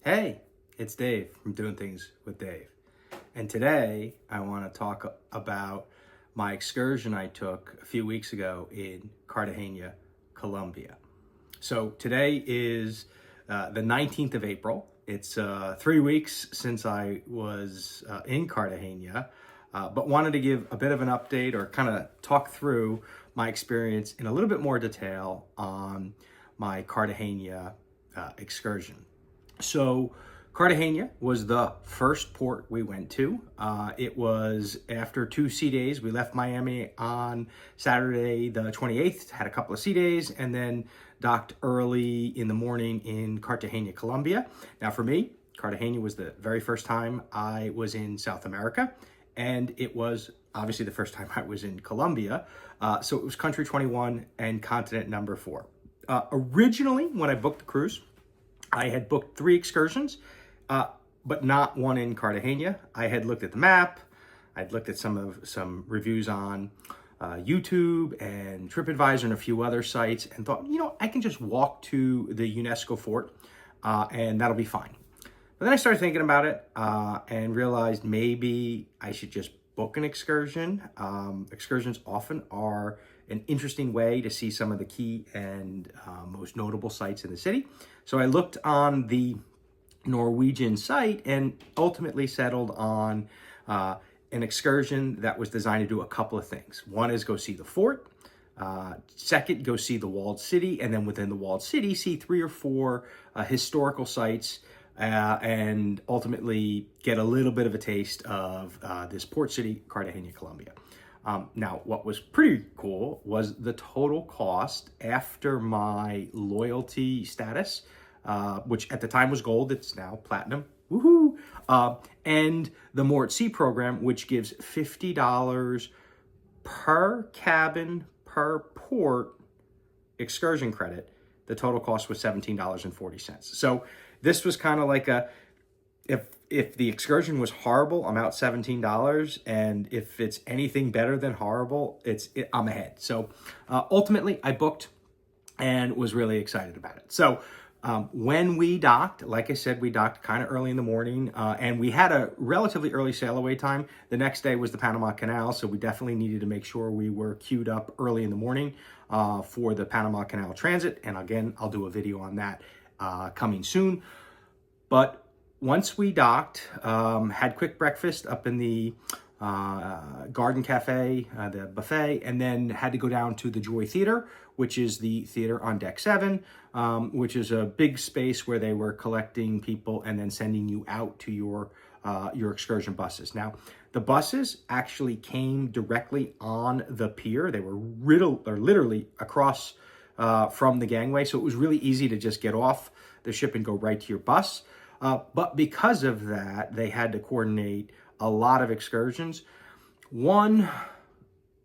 Hey, it's Dave from Doing Things with Dave. And today I want to talk about my excursion I took a few weeks ago in Cartagena, Colombia. So today is the 19th of April. It's 3 weeks since I was in Cartagena, but wanted to give a bit of an update or kind of talk through my experience in a little bit more detail on my Cartagena excursion. So Cartagena was the first port we went to. It was after 2 sea days. We left Miami on Saturday the 28th, had a couple of sea days, and then docked early in the morning in Cartagena, Colombia. Now for me, Cartagena was the very first time I was in South America, and it was obviously the first time I was in Colombia. So it was country 21 and continent number 4. Originally, when I booked the cruise, I had booked 3 excursions, but not one in Cartagena. I had looked at the map. I'd looked at some reviews on YouTube and TripAdvisor and a few other sites and thought, I can just walk to the UNESCO fort and that'll be fine. But then I started thinking about it and realized maybe I should just book an excursion. Excursions often are an interesting way to see some of the key and most notable sites in the city. So I looked on the Norwegian site and ultimately settled on an excursion that was designed to do a couple of things. One is go see the fort. Second, go see the walled city. And then within the walled city, see 3 or 4 historical sites and ultimately get a little bit of a taste of this port city, Cartagena, Colombia. Now, what was pretty cool was the total cost after my loyalty status, which at the time was gold, it's now platinum, woohoo! And the More at Sea program, which gives $50 per cabin per port excursion credit. The total cost was $17.40. So this was kind of like if the excursion was horrible, I'm out $17, and if it's anything better than horrible, I'm ahead. So ultimately, I booked and was really excited about it. So when we docked, like I said, we docked kind of early in the morning, and we had a relatively early sail away time. The next day was the Panama Canal, so we definitely needed to make sure we were queued up early in the morning for the Panama Canal transit. And again, I'll do a video on that coming soon. But once we docked, had quick breakfast up in the Garden Cafe, the buffet, and then had to go down to the Joy Theater, which is the theater on deck 7, which is a big space where they were collecting people and then sending you out to your excursion buses. Now, the buses actually came directly on the pier. They were literally across from the gangway, so it was really easy to just get off the ship and go right to your bus. But because of that, they had to coordinate a lot of excursions. One,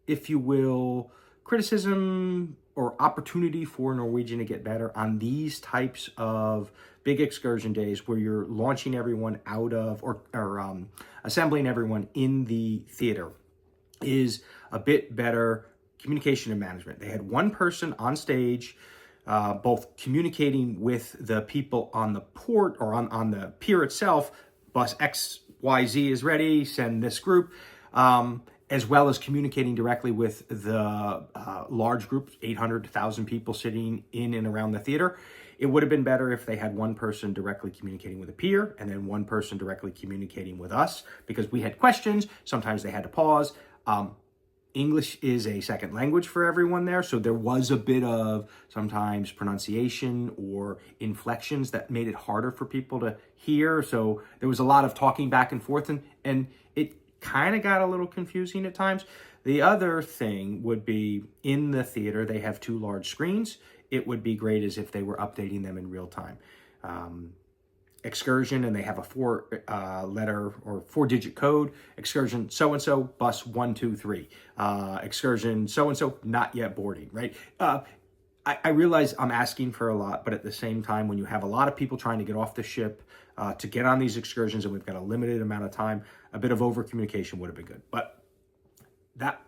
if you will, criticism or opportunity for Norwegian to get better on these types of big excursion days where you're launching everyone out of or assembling everyone in the theater is a bit better communication and management. They had one person on stage both communicating with the people on the port or on the pier itself, bus XYZ is ready, send this group, as well as communicating directly with the large groups, 800 to 1,000 people sitting in and around the theater. It would have been better if they had one person directly communicating with the pier and then one person directly communicating with us, because we had questions. Sometimes they had to pause. English is a second language for everyone there, so there was a bit of sometimes pronunciation or inflections that made it harder for people to hear. So there was a lot of talking back and forth, and it kind of got a little confusing at times. The other thing would be in the theater, they have 2 large screens. It would be great as if they were updating them in real time. Excursion, and they have a 4-letter or 4-digit code. Excursion so-and-so, bus 123. Excursion so-and-so, not yet boarding, right? I realize I'm asking for a lot, but at the same time, when you have a lot of people trying to get off the ship to get on these excursions and we've got a limited amount of time, a bit of over communication would have been good. But that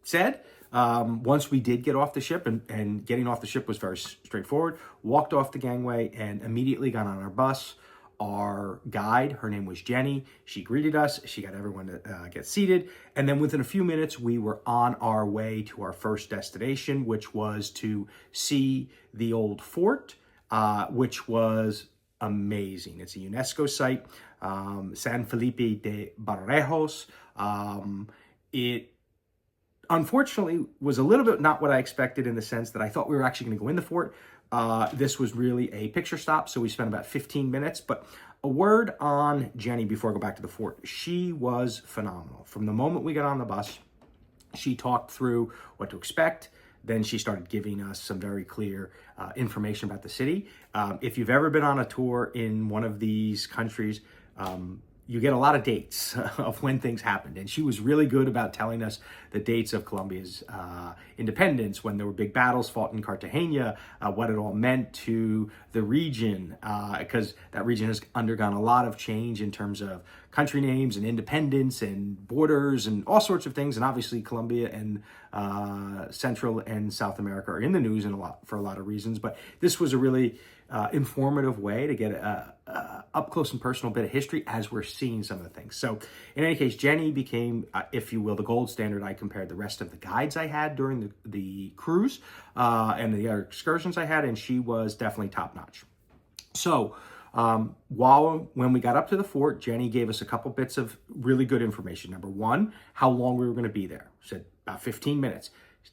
said, once we did get off the ship, and getting off the ship was very straightforward, walked off the gangway and immediately got on our bus our guide. Her name was Jenny. She greeted us. She got everyone to get seated. And then within a few minutes, we were on our way to our first destination, which was to see the old fort, which was amazing. It's a UNESCO site, San Felipe de Barajas. It unfortunately was a little bit not what I expected, in the sense that I thought we were actually going to go in the fort. This was really a picture stop, so we spent about 15 minutes. But a word on Jenny before I go back to the fort. She was phenomenal. From the moment we got on the bus, she talked through what to expect. Then she started giving us some very clear information about the city. If you've ever been on a tour in one of these countries, you get a lot of dates of when things happened. And she was really good about telling us the dates of Colombia's independence, when there were big battles fought in Cartagena, what it all meant to the region, because that region has undergone a lot of change in terms of country names and independence and borders and all sorts of things. And obviously Colombia and Central and South America are in the news for a lot of reasons. But this was a really informative way to get a up close and personal bit of history as we're seeing some of the things. So in any case, Jenny became, if you will, the gold standard. I compared the rest of the guides I had during the cruise and the other excursions I had, and she was definitely top notch. So when we got up to the fort, Jenny gave us a couple bits of really good information. Number one, how long we were going to be there. She said about 15 minutes.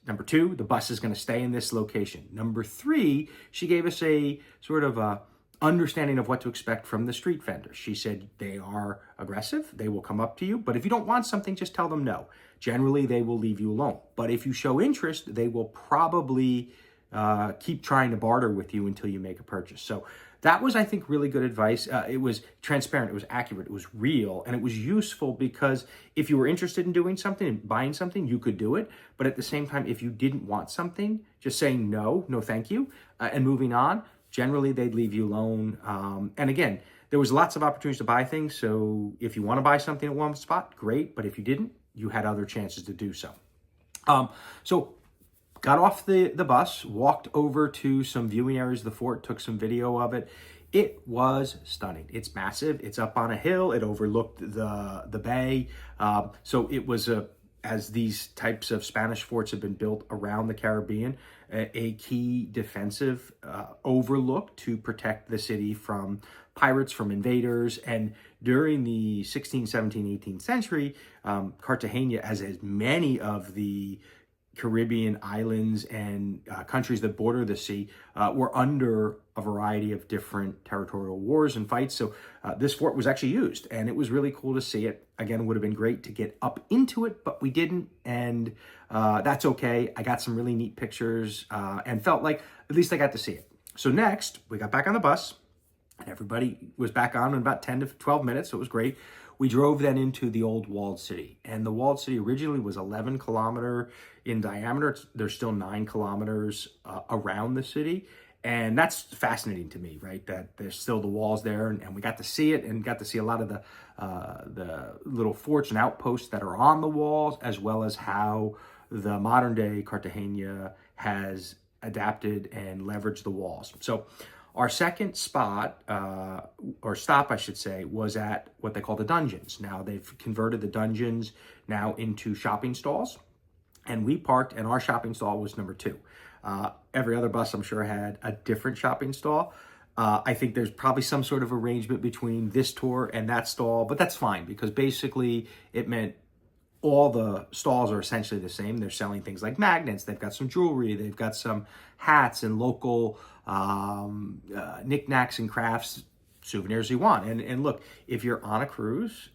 Number two, the bus is going to stay in this location. Number three, she gave us a sort of a understanding of what to expect from the street vendors. She said they are aggressive. They will come up to you, but if you don't want something, just tell them no. Generally, they will leave you alone. But if you show interest, they will probably keep trying to barter with you until you make a purchase. So that was, I think, really good advice. It was transparent, it was accurate, it was real, and it was useful because if you were interested in doing something and buying something, you could do it. But at the same time, if you didn't want something, just saying no thank you, and moving on, generally they'd leave you alone. And again, there was lots of opportunities to buy things. So if you want to buy something at one spot, great. But if you didn't, you had other chances to do so. So got off the bus, walked over to some viewing areas of the fort, took some video of it. It was stunning. It's massive. It's up on a hill. It overlooked the bay. So it was as these types of Spanish forts have been built around the Caribbean, a key defensive overlook to protect the city from pirates, from invaders. And during the 16th, 17th, 18th century, Cartagena, as many of the Caribbean islands and countries that border the sea were under a variety of different territorial wars and fights. So this fort was actually used, and it was really cool to see it. Again, it would have been great to get up into it, but we didn't, and that's okay. I got some really neat pictures and felt like at least I got to see it. So next, we got back on the bus, and everybody was back on in about 10 to 12 minutes, so it was great. We drove then into the old walled city, and the walled city originally was 11 kilometer in diameter. There's still 9 kilometers around the city, and that's fascinating to me, right? That there's still the walls there, and we got to see it, and got to see a lot of the little forts and outposts that are on the walls, as well as how the modern day Cartagena has adapted and leveraged the walls. So our second spot, or stop, I should say, was at what they call the dungeons. Now, they've converted the dungeons now into shopping stalls. And we parked, and our shopping stall was number 2. Every other bus, I'm sure, had a different shopping stall. I think there's probably some sort of arrangement between this tour and that stall, but that's fine, because basically it meant all the stalls are essentially the same. They're selling things like magnets. They've got some jewelry. They've got some hats and local knickknacks and crafts, souvenirs you want. And look, if you're on a cruise,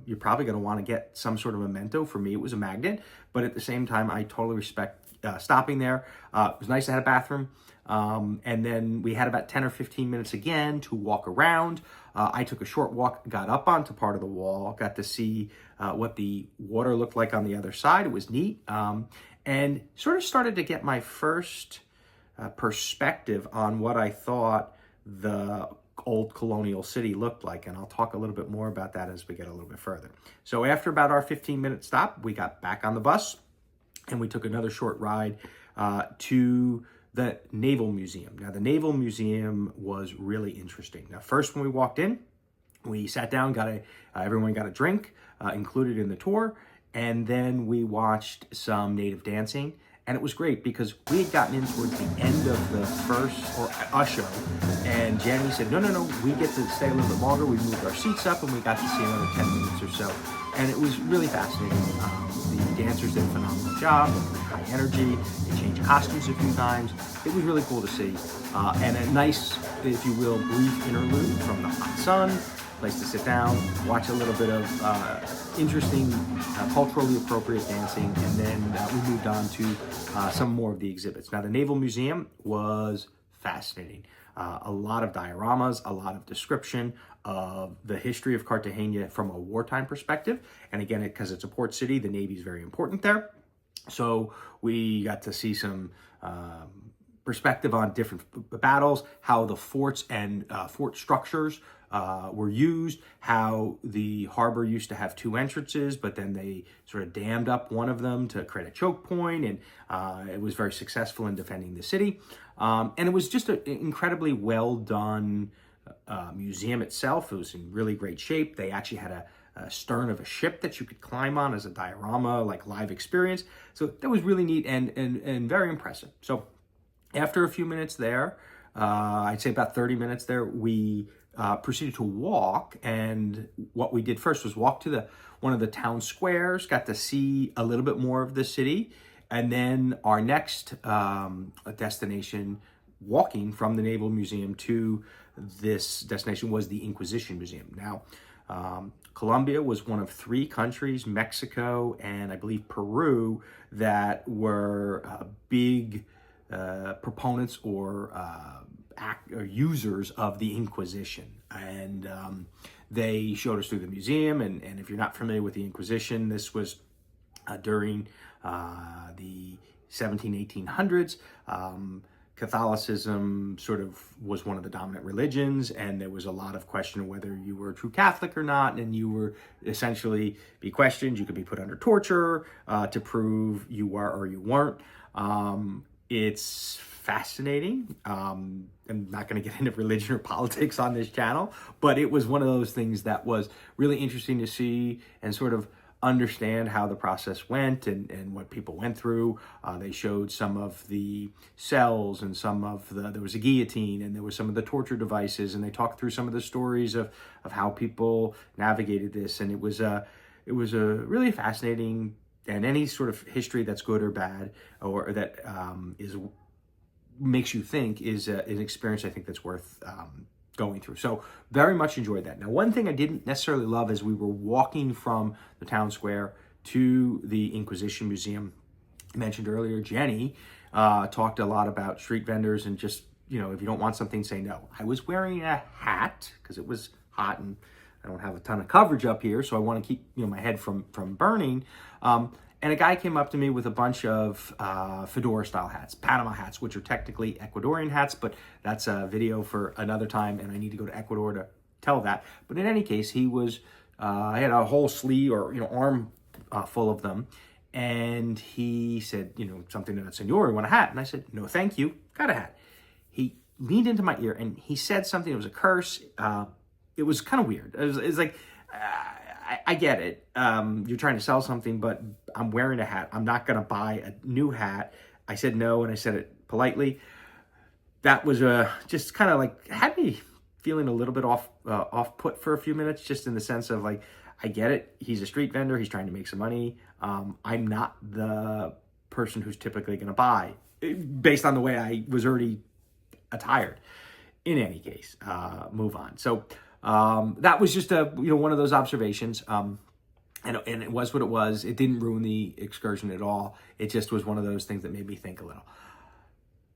you're probably going to want to get some sort of memento. For me, it was a magnet, but at the same time, I totally respect stopping there. It was nice to have a bathroom. And then we had about 10 or 15 minutes again to walk around. I took a short walk, got up onto part of the wall, got to see what the water looked like on the other side. It was neat. And sort of started to get my first perspective on what I thought the old colonial city looked like. And I'll talk a little bit more about that as we get a little bit further. So after about our 15-minute stop, we got back on the bus, and we took another short ride to the Naval Museum. Now, the Naval Museum was really interesting. Now, first when we walked in, we sat down, everyone got a drink included in the tour, and then we watched some native dancing. And it was great because we had gotten in towards the end of the first show, and Jenny said, no, we get to stay a little bit longer. We moved our seats up, and we got to see another 10 minutes or so. And it was really fascinating. The dancers did a phenomenal job, high energy. They changed costumes a few times. It was really cool to see. And a nice, if you will, brief interlude from the hot sun. Place to sit down, watch a little bit of interesting, culturally appropriate dancing, and then we moved on to some more of the exhibits. Now, the Naval Museum was fascinating. A lot of dioramas, a lot of description of the history of Cartagena from a wartime perspective. And again, because it's a port city, the Navy is very important there. So we got to see some perspective on different battles, how the forts and fort structures were used, how the harbor used to have two entrances, but then they sort of dammed up one of them to create a choke point, and it was very successful in defending the city. And it was just an incredibly well done museum itself. It was in really great shape. They actually had a stern of a ship that you could climb on as a diorama, like live experience. So that was really neat and very impressive. So after a few minutes there, I'd say about 30 minutes there, we proceeded to walk. And what we did first was walk to one of the town squares, got to see a little bit more of the city. And then our next destination, walking from the Naval Museum to this destination, was the Inquisition Museum. Now, Colombia was one of 3 countries, Mexico and I believe Peru, that were big proponents or users of the Inquisition. And they showed us through the museum. And if you're not familiar with the Inquisition, this was during the 1800s. Catholicism sort of was one of the dominant religions, and there was a lot of question of whether you were a true Catholic or not, and you were essentially be questioned. You could be put under torture to prove you were or you weren't. It's fascinating. I'm not going to get into religion or politics on this channel, but it was one of those things that was really interesting to see and sort of understand how the process went and what people went through. They showed some of the cells and there was a guillotine, and there was some of the torture devices, and they talked through some of the stories of how people navigated this. And it was a really fascinating, and any sort of history that's good or bad, or that makes you think, is an experience I think that's worth going through. So very much enjoyed that. Now, one thing I didn't necessarily love as we were walking from the town square to the Inquisition Museum, I mentioned earlier, Jenny talked a lot about street vendors and just, if you don't want something, say no. I was wearing a hat because it was hot and I don't have a ton of coverage up here, so I want to keep my head from burning. And a guy came up to me with a bunch of fedora-style hats, Panama hats, which are technically Ecuadorian hats, but that's a video for another time, and I need to go to Ecuador to tell that. But in any case, he had a whole sleeve or arm full of them, and he said, something to that, "Senor, you want a hat?" And I said, "No, thank you, got a hat." He leaned into my ear, and he said something. It was a curse. It was kind of weird. It was like, I get it. You're trying to sell something, but I'm wearing a hat. I'm not going to buy a new hat. I said no, and I said it politely. That was just kind of like had me feeling a little bit off put for a few minutes, just in the sense of like, I get it. He's a street vendor. He's trying to make some money. I'm not the person who's typically going to buy, based on the way I was already attired. In any case, move on. So that was just one of those observations. And it was what it was. It didn't ruin the excursion at all. It just was one of those things that made me think a little.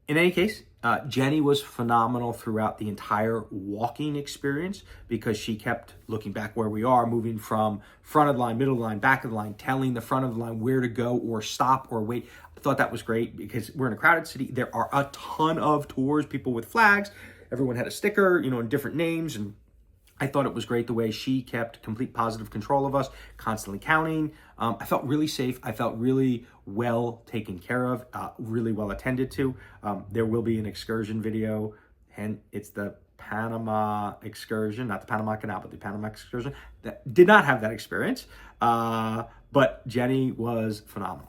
In any case, Jenny was phenomenal throughout the entire walking experience, because she kept looking back where we are, moving from front of the line, middle of the line, back of the line, telling the front of the line where to go or stop or wait. I thought that was great because we're in a crowded city. There are a ton of tours, people with flags. Everyone had a sticker, and different names, and I thought it was great the way she kept complete positive control of us, constantly counting. I felt really safe. I felt really well taken care of, really well attended to. There will be an excursion video, and it's the Panama excursion, not the Panama Canal, but the Panama excursion. That did not have that experience, but Jenny was phenomenal.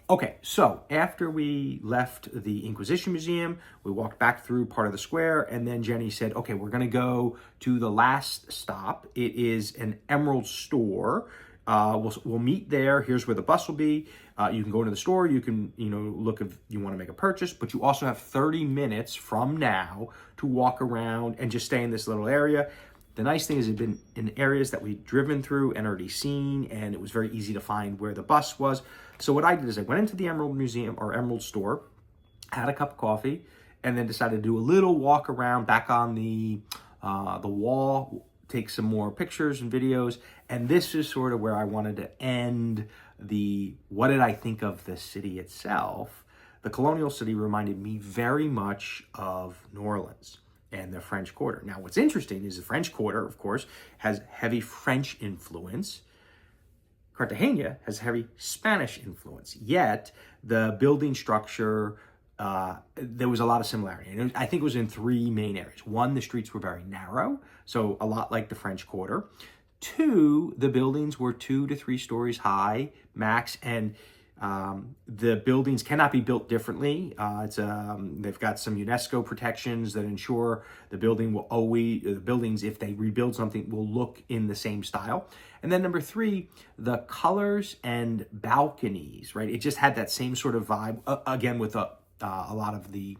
Okay, so after we left the Inquisition Museum, we walked back through part of the square, and then Jenny said, okay, we're gonna go to the last stop. It is an emerald store. We'll meet there. Here's where the bus will be. You can go into the store, you can, look if you wanna make a purchase, but you also have 30 minutes from now to walk around and just stay in this little area. The nice thing is it's been in areas that we've driven through and already seen, and it was very easy to find where the bus was. So what I did is I went into the Emerald Museum or Emerald Store, had a cup of coffee, and then decided to do a little walk around back on the wall, take some more pictures and videos. And this is sort of where I wanted to end what did I think of the city itself? The colonial city reminded me very much of New Orleans and the French Quarter. Now, what's interesting is the French Quarter, of course, has heavy French influence. Cartagena has heavy Spanish influence, yet the building structure, there was a lot of similarity. And I think it was in three main areas. One, the streets were very narrow, so a lot like the French Quarter. Two, the buildings were 2 to 3 stories high, max, and the buildings cannot be built differently. They've got some UNESCO protections that ensure the buildings, if they rebuild something, will look in the same style. And then number 3, the colors and balconies, right? It just had that same sort of vibe, again, with a lot of the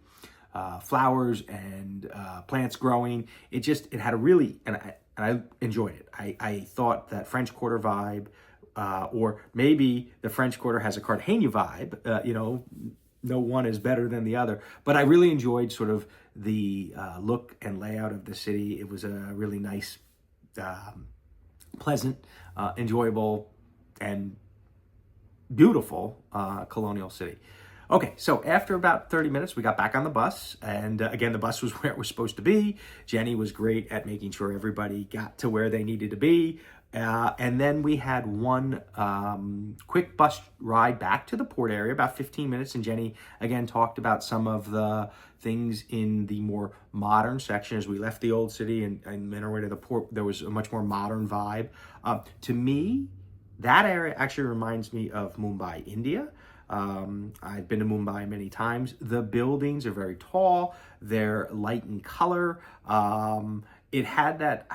flowers and plants growing. It had a really, and I enjoyed it. I thought that French Quarter vibe, or maybe the French Quarter has a Cartagena vibe, no one is better than the other. But I really enjoyed sort of the look and layout of the city. It was a really nice, pleasant, enjoyable, and beautiful colonial city. Okay, so after about 30 minutes, we got back on the bus. And again, the bus was where it was supposed to be. Jenny was great at making sure everybody got to where they needed to be. And then we had one quick bus ride back to the port area, about 15 minutes. And Jenny, again, talked about some of the things in the more modern section. As we left the old city and made our way to the port, there was a much more modern vibe. To me, that area actually reminds me of Mumbai, India. I've been to Mumbai many times. The buildings are very tall. They're light in color. It had that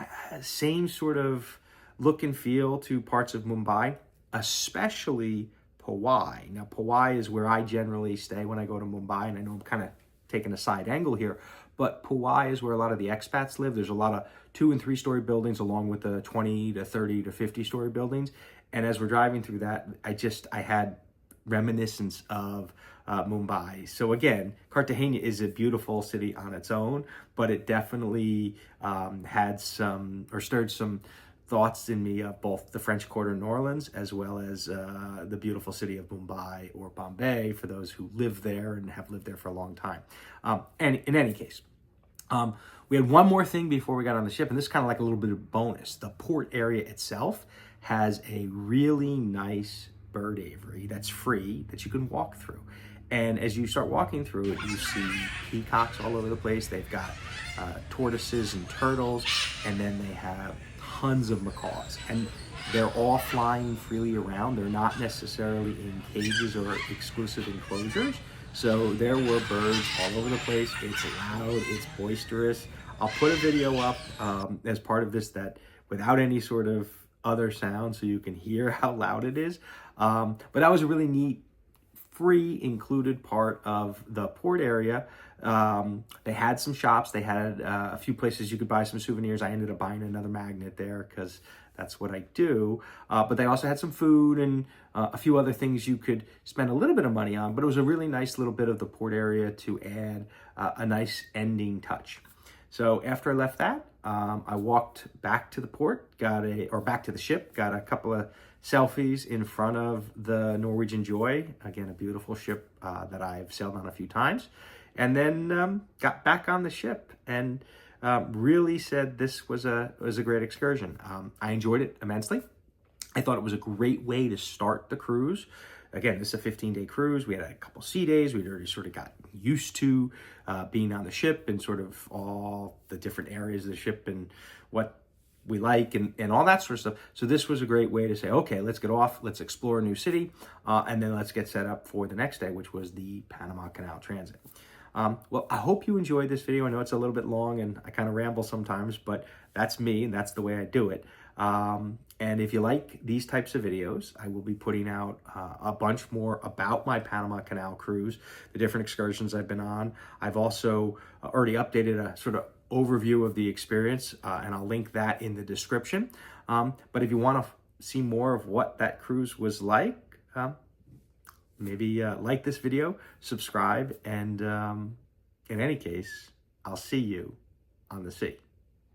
same sort of look and feel to parts of Mumbai, especially Powai. Now, Powai is where I generally stay when I go to Mumbai, and I know I'm kind of taking a side angle here, but Powai is where a lot of the expats live. There's a lot of 2- and 3-story buildings along with the 20 to 30 to 50-story buildings. And as we're driving through that, I had reminiscence of Mumbai. So again, Cartagena is a beautiful city on its own, but it definitely stirred some thoughts in me of both the French Quarter in New Orleans, as well as the beautiful city of Mumbai or Bombay for those who live there and have lived there for a long time. And in any case, we had one more thing before we got on the ship, and this is kind of like a little bit of bonus. The port area itself has a really nice bird aviary that's free that you can walk through. And as you start walking through it, you see peacocks all over the place. They've got tortoises and turtles, and then they have tons of macaws. And they're all flying freely around. They're not necessarily in cages or exclusive enclosures. So there were birds all over the place. It's loud, it's boisterous. I'll put a video up as part of this that without any sort of other sound so you can hear how loud it is. But that was a really neat, free included part of the port area. They had some shops. They had a few places you could buy some souvenirs. I ended up buying another magnet there because that's what I do. But they also had some food and a few other things you could spend a little bit of money on. But it was a really nice little bit of the port area to add a nice ending touch. So after I left that, I walked back to the port, back to the ship, got a couple of selfies in front of the Norwegian Joy, again, a beautiful ship that I've sailed on a few times, and then got back on the ship. And really said this was a great excursion. I enjoyed it immensely. I thought it was a great way to start the cruise. Again, this is a 15-day cruise. We had a couple sea days. We'd already sort of got used to being on the ship and sort of all the different areas of the ship and what we like and all that sort of stuff. So this was a great way to say, okay, let's get off, let's explore a new city, and then let's get set up for the next day, which was the Panama Canal transit. Well, I hope you enjoyed this video. I know it's a little bit long and I kind of ramble sometimes, but that's me and that's the way I do it. And if you like these types of videos, I will be putting out a bunch more about my Panama Canal cruise, the different excursions I've been on. I've also already updated a sort of overview of the experience, and I'll link that in the description. But if you want to see more of what that cruise was like, maybe like this video, subscribe, and in any case, I'll see you on the sea.